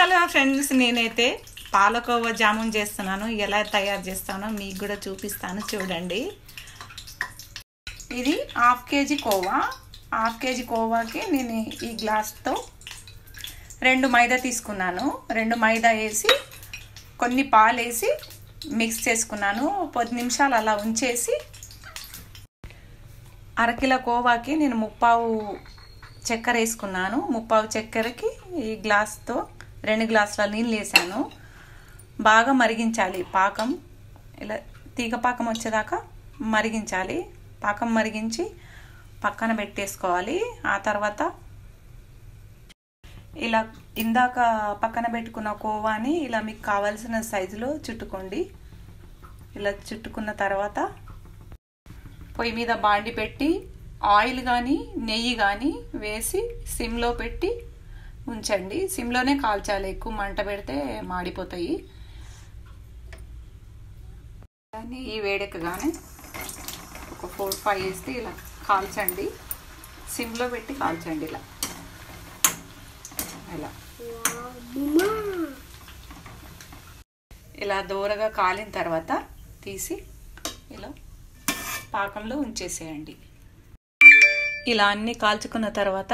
Hello friends, నేనైతే పాలకోవా జామున్ చేస్తున్నాను. ఎలా తయారు చేస్తానో మీకు కూడా చూపిస్తాను, చూడండి. ఇది half KG khova. Half KG కోవాకి నేను ఈ గ్లాస్తో 2 మైదా తీసుకున్నాను. 2 మైదా వేసి కొన్ని పాలు వేసి మిక్స్ చేసుకున్నాను. 10 నిమిషాలు అలా ఉంచేసి అరకిలో కోవాకి నేను 3/4 చక్కెర వేసుకున్నాను. 3/4 చక్కెరకి ఈ గ్లాస్తో 2 గ్లాసుల నీళ్ళు వేసాను. బాగా మరిగించాలి పాకం. ఇలా తీగ పాకం వచ్చేదాకా మరిగించాలి. పాకం మరిగించి పక్కన పెట్టేసుకోవాలి. ఆ తర్వాత ఇలా ఇందాక పక్కన పెట్టుకున్న కోవాని ఇలా మీకు కావాల్సిన సైజులో చుట్టుకోండి. ఇలా చుట్టుకున్న తర్వాత పొయ్యి మీద బాండి పెట్టి ఆయిల్ కానీ నెయ్యి కానీ వేసి సిమ్లో పెట్టి ఉంచండి. సిమ్లోనే కాల్చాలి, ఎక్కువ మంట పెడితే మాడిపోతాయి. నెయ్యి వేడెక్కగానే ఒక 4-5 వేస్తే ఇలా కాల్చండి. సిమ్లో పెట్టి కాల్చండి. ఇలా దూరగా కాలిన తర్వాత తీసి ఇలా పాకంలో ఉంచేసేయండి. ఇలా అన్నీ కాల్చుకున్న తర్వాత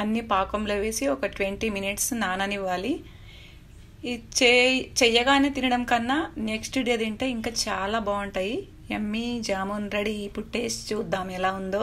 అన్ని పాకంలో వేసి ఒక 20 మినిట్స్ నాననివ్వాలి. ఇది చెయ్యగానే తినడం కన్నా నెక్స్ట్ డే తింటే ఇంకా చాలా బాగుంటాయి. యమ్మీ జామున్ రెడీ. ఇప్పుడు టేస్ట్ చూద్దాం ఎలా ఉందో.